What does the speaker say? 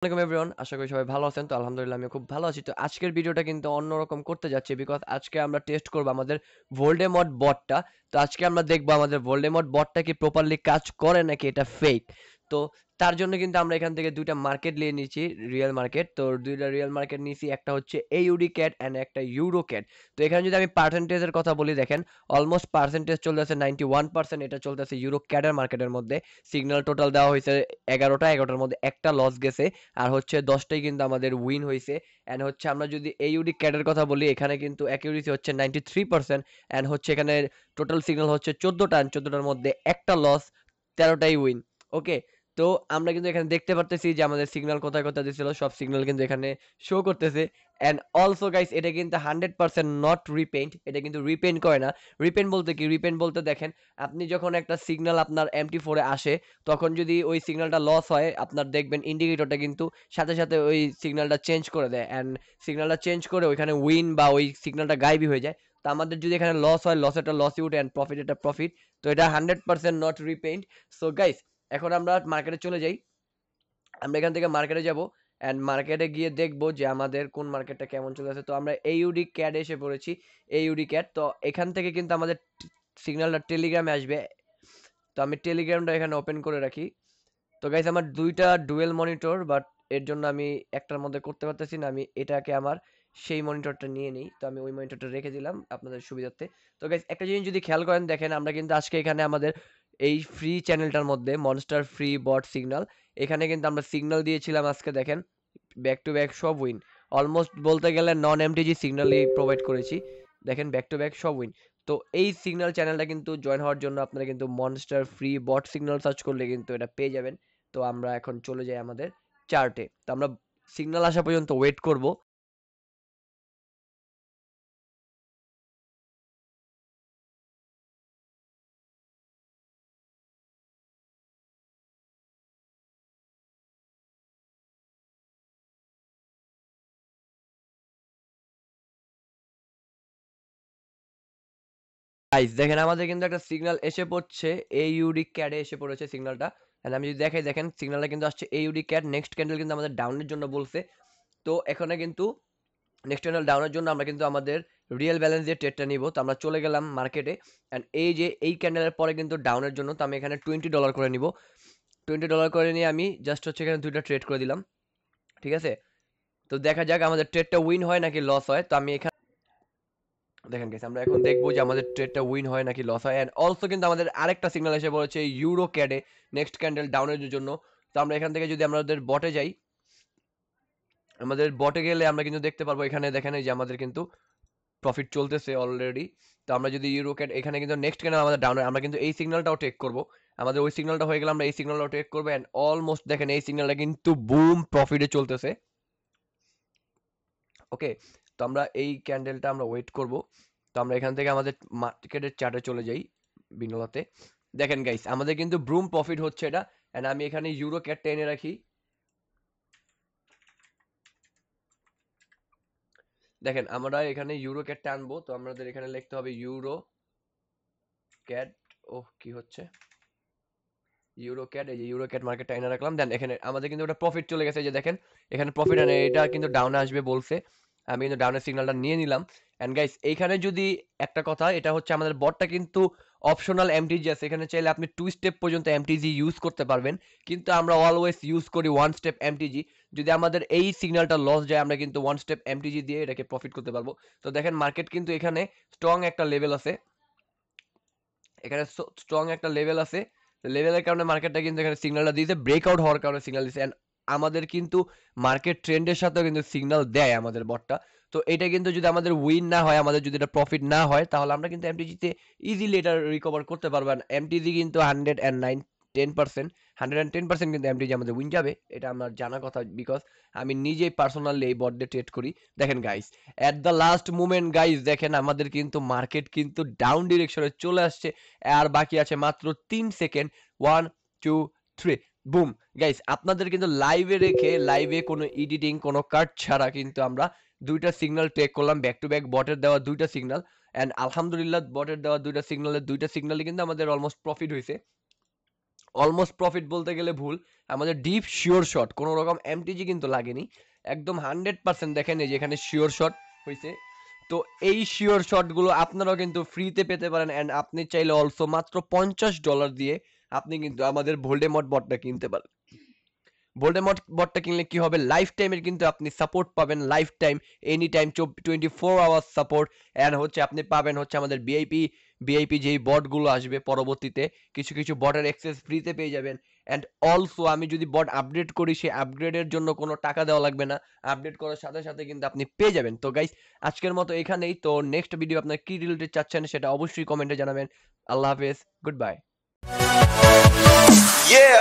আসসালামু এভরিওয়ান, আশা করি সবাই ভালো আছেন। তো আলহামদুলিল্লাহ আমিও খুব ভালো আছি। তো আজকের ভিডিওটা কিন্তু অন্যরকম করতে যাচ্ছি বিকজ আজকে আমরা টেস্ট করব আমাদের ভোল্ডেমর্ট বটটা। তো আজকে আমরা দেখব আমাদের ভোল্ডেমর্ট বটটা কি প্রপারলি কাজ করে নাকি এটা ফেক। তো তার জন্য কিন্তু আমরা এখান থেকে দুইটা মার্কেট নিয়ে নিয়েছি, রিয়েল মার্কেট। তো দুইটা রিয়েল মার্কেট নিয়েছি, একটা হচ্ছে এইউডি ক্যাট অ্যান্ড একটা ইউরো ক্যাট। তো এখানে যদি আমি পার্সেন্টেজের কথা বলি, দেখেন অলমোস্ট পার্সেন্টেজ চলতেছে 91%, এটা চলতেছে ইউরো ক্যাটের মার্কেটের মধ্যে। সিগন্যাল টোটাল দেওয়া হয়েছে 11টার মধ্যে একটা লস গেছে, আর হচ্ছে 10টাই কিন্তু আমাদের উইন হয়েছে। অ্যান্ড হচ্ছে আমরা যদি এইউডি ক্যাটের কথা বলি, এখানে কিন্তু অ্যাকিউরেসি হচ্ছে 93%। অ্যান্ড হচ্ছে এখানে টোটাল সিগন্যাল হচ্ছে 14টা, 14টার মধ্যে একটা লস, 13টাই উইন। ওকে, তো আমরা কিন্তু এখানে দেখতে পারতেছি যে আমাদের সিগন্যাল কোথায় কোথায় দিছিল, সব সিগন্যাল কিন্তু এখানে শো করতেছে। অ্যান্ড অলসো গাইস, এটা কিন্তু 100% নট রিপেইন্ট, এটা কিন্তু রিপেইন্ট করে না। রিপেইন্ট বলতে কি? রিপেইন্ট বলতে দেখেন, আপনি যখন একটা সিগন্যাল আপনার MT4 এ আসে, তখন যদি ওই সিগন্যালটা লস হয়, আপনার দেখবেন ইন্ডিকেটরটা কিন্তু সাথে সাথে ওই সিগন্যালটা চেঞ্জ করে দেয়। অ্যান্ড সিগন্যালটা চেঞ্জ করে ওইখানে উইন বা ওই সিগন্যালটা গায়েবই হয়ে যায়। তো আমাদের যদি এখানে লস হয়, লসেরটা লসই উঠে, অ্যান্ড প্রফিট এটা প্রফিট। তো এটা 100% নট রিপেইন্ট। সো গাইস, এখন আমরা মার্কেটে চলে যাই। আমরা এখান থেকে মার্কেটে যাব, অ্যান্ড মার্কেটে গিয়ে দেখবো যে আমাদের কোন মার্কেটটা কেমন চলে আছে। তো আমরা এইউডি ক্যাড এসে পড়েছি, এইউডি ক্যাড। তো এখান থেকে কিন্তু আমাদের সিগন্যালটা টেলিগ্রামে আসবে। তো আমি টেলিগ্রামটা এখানে ওপেন করে রাখি। তো গাইস, আমার দুইটা ডুয়েল মনিটর, বাট এর জন্য আমি একটার মধ্যে করতে পারতেছি না। আমি এটাকে আমার সেই মনিটরটা নিয়ে নিই। তো আমি ওই মনিটরটা রেখে দিলাম আপনাদের সুবিধার্থে। তো গাইস, একটা জিনিস যদি খেয়াল করেন, দেখেন আমরা কিন্তু আজকে এখানে আমাদের এই ফ্রি চ্যানেলটার মধ্যে মনস্টার ফ্রি বট সিগন্যাল, এখানে কিন্তু আমরা সিগন্যাল দিয়েছিলাম আজকে। দেখেন ব্যাক টু ব্যাক সব উইন, অলমোস্ট বলতে গেলে নন এমটিজি সিগন্যালই প্রোভাইড করেছি। দেখেন ব্যাক টু ব্যাক সব উইন। তো এই সিগন্যাল চ্যানেলটা কিন্তু জয়েন হওয়ার জন্য আপনারা কিন্তু মনস্টার ফ্রি বট সিগন্যাল সার্চ করলে কিন্তু এটা পেয়ে যাবেন। তো আমরা এখন চলে যাই আমাদের চার্টে। তো আমরা সিগন্যাল আসা পর্যন্ত ওয়েট করব। গাইস দেখেন, আমাদের কিন্তু একটা সিগন্যাল এসে পড়ছে, এইউডি ক্যাডে এসে পড়েছে সিগন্যালটা। এন্ড আমি যদি দেখাই, দেখেন সিগন্যালটা কিন্তু আসছে এইউডি ক্যাড। নেক্সট ক্যান্ডেল কিন্তু আমাদের ডাউনের জন্য বলছে। তো এখানে কিন্তু নেক্সট ক্যান্ডেল ডাউনের জন্য আমরা কিন্তু আমাদের রিয়েল ব্যালেন্স দিয়ে ট্রেডটা নিব। তো আমরা চলে গেলাম মার্কেটে, অ্যান্ড এই যে এই ক্যান্ডেলের পরে কিন্তু ডাউনের জন্য, তো আমি এখানে $20 করে নিব। $20 করে নিয়ে আমি জাস্ট হচ্ছে এখানে দুইটা ট্রেড করে দিলাম। ঠিক আছে, তো দেখা যাক আমাদের ট্রেডটা উইন হয় নাকি লস হয়। তো আমি এখানে দেখেন গেছে, আমরা এখন দেখবো যে আমাদের ট্রেডটা উইন হয় নাকি লস হয়। অ্যান্ড অলসো কিন্তু আমাদের আরেকটা সিগন্যাল এসে পড়েছে ইউরো ক্যাডে, নেক্সট ক্যান্ডেল ডাউনের জন্য। তো আমরা এখান থেকে যদি আমাদের বটে যাই, আমাদের বটে গেলে আমরা কিন্তু দেখতে পারবো, এখানে দেখেন এই যে আমাদের কিন্তু প্রফিট চলতেছে অলরেডি। তো আমরা যদি ইউরো ক্যাড, এখানে কিন্তু নেক্সট ক্যান্ডেল আমাদের ডাউনে, আমরা কিন্তু এই সিগন্যালটাও টেক করব। আমাদের ওই সিগন্যালটা হয়ে গেলে আমরা এই সিগন্যালটাও টেক করবো। অ্যান্ড অলমোস্ট দেখেন এই সিগন্যালটা কিন্তু বুম প্রফিটে চলতেছে। ওকে, তো আমরা এই ক্যান্ডেলটা আমরা ওয়েট করব। তো আমরা এখান থেকে আমাদের মার্কেটের চার্টে চলে যাই, বিনোলাতে। দেখেন গাইস, আমাদের কিন্তু ব্রুম প্রফিট হচ্ছে এটা। এন্ড আমি এখানে ইউরো ক্যাটটা এনে রাখি। দেখেন আমরা এখানে ইউরো ক্যাটটা আনবো। তো আমাদের এখানে লিখতে হবে ইউরো ক্যাট। ওহ, কি হচ্ছে? ইউরো ক্যাট, এই যে ইউরো ক্যাট মার্কেটটা এনে রাখলাম। দেন এখানে আমাদের কিন্তু ওটা প্রফিট চলে গেছে, এই যে দেখেন এখানে প্রফিট। আনে এটা কিন্তু ডাউনে আসবে বলছে, আমি কিন্তু ডাউনের সিগন্যালটা নিয়ে নিলাম। এন্ড গাইস, এইখানে যদি একটা কথা, এটা হচ্ছে আমাদের বটটা কিন্তু অপশনাল এমটিজি আছে, এখানে চাইলে আপনি 2 স্টেপ পর্যন্ত এমটিজি ইউজ করতে পারবেন। কিন্তু আমরা অলওয়েজ ইউজ করি 1 স্টেপ এমটিজি। যদি আমাদের এই সিগন্যালটা লস যায়, আমরা কিন্তু 1 স্টেপ এমটিজি দিয়ে এটাকে প্রফিট করতে পারবো। তো দেখেন মার্কেট কিন্তু এখানে স্ট্রং একটা লেভেল আছে, এখানে স্ট্রং একটা লেভেল আছে। লেভেলের কারণে মার্কেটটা কিন্তু এখানে সিগন্যালটা দিয়েছে, ব্রেকআউট হওয়ার কারণে সিগন্যাল দিয়েছে। অ্যান্ড আমাদের কিন্তু মার্কেট ট্রেন্ডের সাথেও কিন্তু সিগন্যাল দেয় আমাদের বটটা। তো এটা কিন্তু যদি আমাদের উইন না হয়, আমাদের যদি এটা প্রফিট না হয়, তাহলে আমরা কিন্তু এমটিজিতে ইজিলি এটা রিকভার করতে পারবো। এমটিজি কিন্তু 110% কিন্তু এমটিজি আমাদের উইন যাবে, এটা আমার জানা কথা, বিকজ আমি নিজেই পার্সোনালি এই বট দিয়ে ট্রেড করি। দেখেন guys, at the last moment guys, দেখেন আমাদের কিন্তু মার্কেট কিন্তু ডাউন ডিরেকশনে চলে আসছে। আর বাকি আছে মাত্র 3 সেকেন্ড। 1 2 3, বুম। গাইস, আপনাদের কিন্তু লাইভে রেখে, লাইভে কোনো এডিটিং কোনো কাট ছাড়া কিন্তু আমরা দুইটা সিগন্যাল টেক করলাম, ব্যাক টু ব্যাক বটের দেওয়া দুইটা সিগন্যাল। অ্যান্ড আলহামদুলিল্লাহ বটের দেওয়া দুইটা সিগন্যালের দুইটা সিগন্যালই কিন্তু আমাদের অলমোস্ট প্রফিট হয়েছে। অলমোস্ট প্রফিট বলতে গেলে ভুল, আমাদের ডিপ শিওর শট, কোনো রকম এমটিজি কিন্তু লাগেনি, একদম 100% দেখেন এই যে এখানে শিওর শট হয়েছে। তো এই শিওর শটগুলো আপনারাও কিন্তু ফ্রিতে পেতে পারেন, অ্যান্ড আপনি চাইলে অলসো মাত্র $50 দিয়ে আপনি কিন্তু আমাদের ভোল্ডেমট বটটা কিনতে পারেন। ভোল্ডেমট বটটা কিনলে কি হবে, লাইফ টাইমের কিন্তু আপনি সাপোর্ট পাবেন, life time, any time 24 hours support, and হচ্ছে আপনি পাবেন হচ্ছে আমাদের ভিআইপি যেই বটগুলো আসবে পরবর্তীতে, কিছু কিছু বটের অ্যাক্সেস ফ্রিতে পেয়ে যাবেন। অ্যান্ড অলসো আমি যদি বট আপডেট করি, সেই আপগ্রেডের জন্য কোনো টাকা দেওয়া লাগবে না, আপডেট করার সাথে সাথে কিন্তু আপনি পেয়ে যাবেন। তো গাইস আজকের মতো এখানেই, তো নেক্সট ভিডিও আপনার কি রিলেটেড চাচ্ছেন সেটা অবশ্যই কমেন্টে জানাবেন। আল্লাহ হাফেজ, গুড বাই। Yeah.